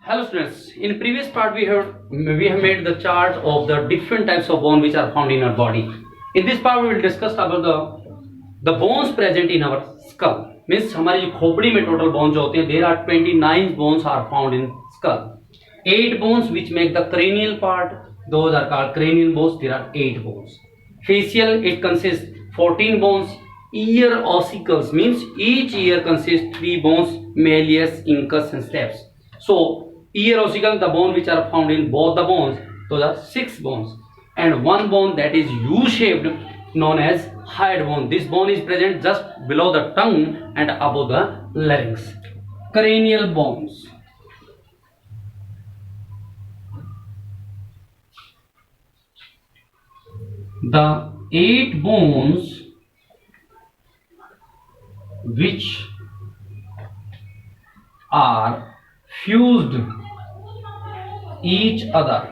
Hello students, in previous part we have made the chart of the different types of bone which are found in our body. In this part we will discuss about the bones present in our skull. Means हमारी जो खोपड़ी में total bones जो होते हैं, there are 29 bones are found in skull. 8 bones which make the cranial part, those are called cranial bones. There are 8 bones. Facial, it consists 14 bones. Ear ossicles means each ear consists 3 bones, malleus, incus and stapes. So ear ossicle, the bone which are found in both the bones, those are 6 bones, and one bone that is U-shaped known as hyoid bone. This bone is present just below the tongue and above the larynx. Cranial bones. The 8 bones which are fused each other.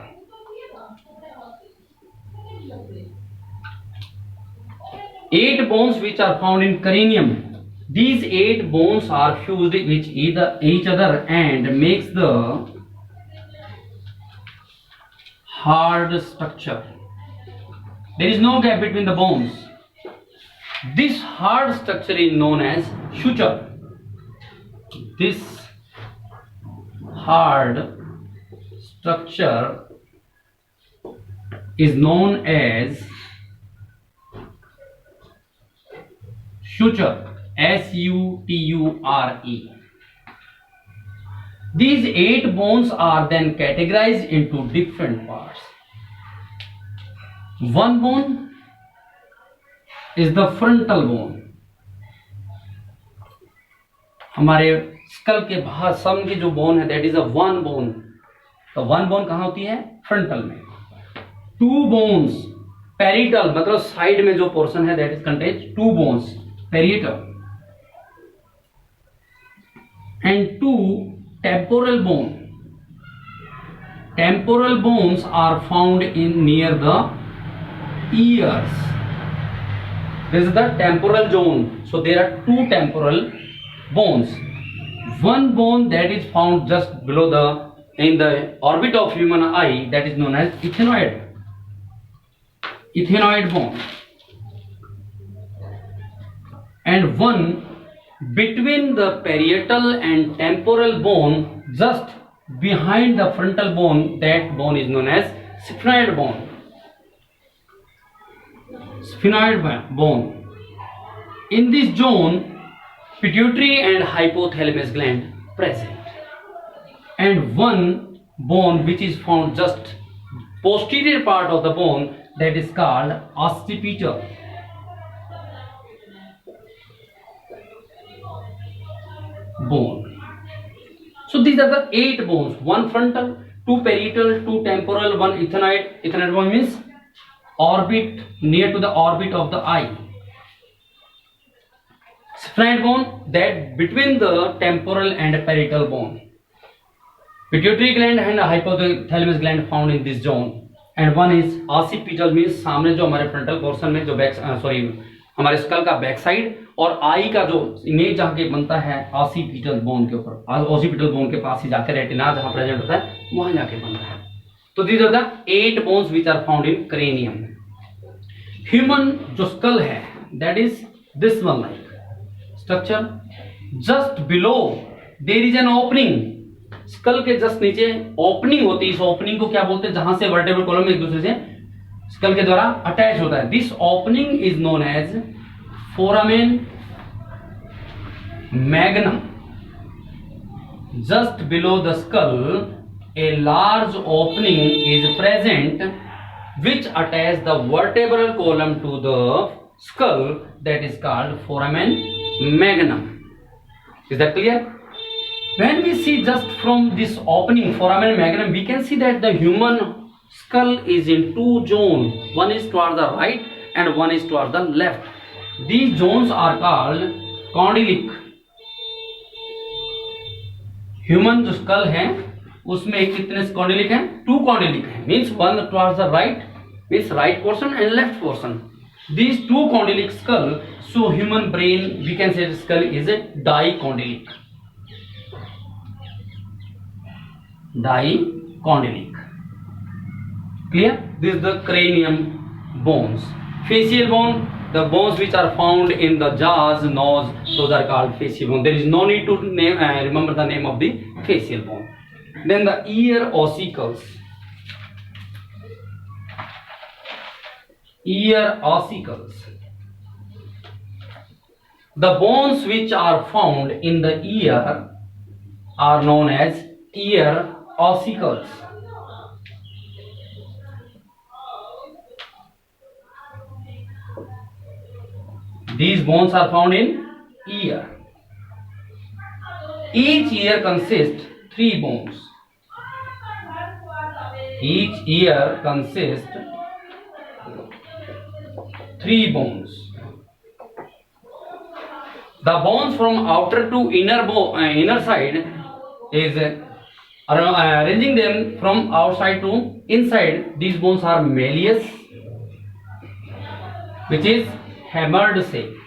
8 bones which are found in cranium. These 8 bones are fused with each other and makes the hard structure. There is no gap between the bones. This hard structure is known as suture. This hard structure is known as suture. S-U-T-U-R-E. These 8 bones are then categorized into different parts. One bone is the frontal bone. हमारे school के बाहर सम की जो bone है that is a one bone. तो one bone कहाँ होती है? फ्रंटल में. 2 बोन्स पेरिटल मतलब साइड में जो पोर्शन है that is contains 2 bones parietal and 2 temporal bone. Temporal bones are found in near the ears. This is the temporal zone. So there are 2 temporal bones. One bone that is found just below in the orbit of human eye, that is known as ethenoid bone, and one between the parietal and temporal bone just behind the frontal bone. That bone is known as sphenoid bone. Sphenoid bone. In this zone, pituitary and hypothalamus gland present, and one bone which is found just posterior part of the bone, that is called occipital. Bone. So these are the 8 bones: one frontal, 2 parietal, 2 temporal, one ethenoid. Ethenoid bone means orbit, near to the orbit of the eye. Sphenoid bone, that between the temporal and parietal bone. Pituitary gland and hypothalamus gland found in this zone, and one is occipital means सामने जो हमारे frontal portion में जो हमारे skull का back side और आई का जो इमेज जहाँ के बनता है occipital bone के ऊपर. occipital bone के पास ही जाकर रेटिना जहाँ प्रेजेंट होता है वहाँ जाके बनता है. तो these are the 8 bones which are found in cranium. Human जो skull है that is this one like structure. Just below there is an opening. skull के just नीचे opening होती है. इस opening को क्या बोलते हैं? जहां से vertebral column एक दूसरे से skull के द्वारा attach होता है. This opening is known as foramen magnum. Just below the skull a large opening is present which attaches the vertebral column to the skull, that is called foramen magnum. Is that clear? When we see just from this opening foramen magnum, we can see that the human skull is in 2 zones. One is towards the right and one is towards the left. These zones are called condylic. Human जो skull है उसमें कितने कॉन्डिलिक हैं? 2 कॉन्डिलिक हैं. Means one towards the right means right portion and left portion. These 2 condylic skull, so human brain we can say the skull is a dicondylic. dicondylic. Clear? This is the cranium bones. Facial bone, the bones which are found in the jaws, nose, those are called facial bone. There is no need to name, remember the name of the facial bone. Then the ear ossicles. Ear ossicles. The bones which are found in the ear are known as ear ossicles. These bones are found in ear. Each ear consists 3 bones. Each ear consists 3 bones. The bones from outer to inner side is arranging them from outside to inside. These bones are malleus, which is hammered shape.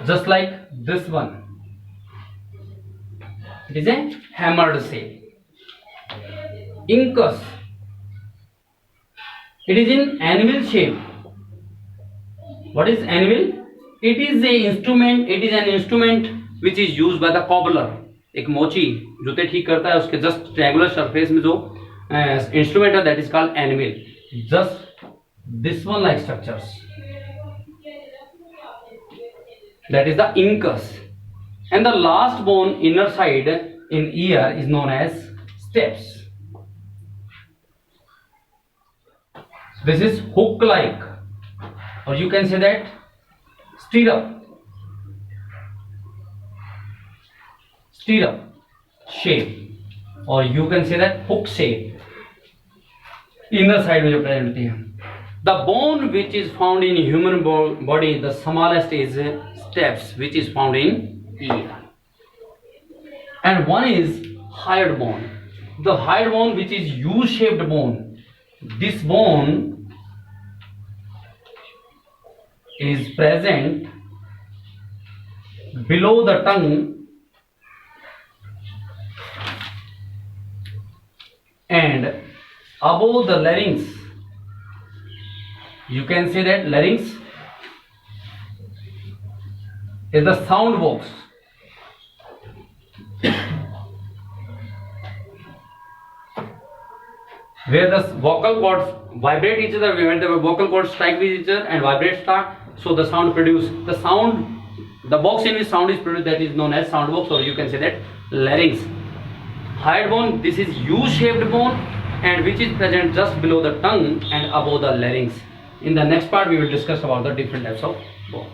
Just like this one, it is a hammered shape. Incus, it is in anvil shape. What is anvil? It is an instrument which is used by the cobbler. एक मोची जूते ठीक करता है उसके just triangular surface में जो instrument है, that is called anvil. Just this one like structures, that is the incus. And the last bone inner side in ear is known as steps. This is hook like, or you can say that stirrup shape, or you can say that hook shape. Inner side में जो present होती है. The bone which is found in human body, the smallest is steps, which is found in ear. And one is hyoid bone. The hyoid bone, which is U-shaped bone. This bone is present below the tongue and above the larynx. You can say that larynx is the sound box. Where the vocal cords vibrate each other, when the vocal cords strike with each other and vibrate start, so the sound produced. The box in which sound is produced, that is known as sound box, or you can say that larynx. Hyoid bone, this is U-shaped bone and which is present just below the tongue and above the larynx. In the next part, we will discuss about the different types of bone.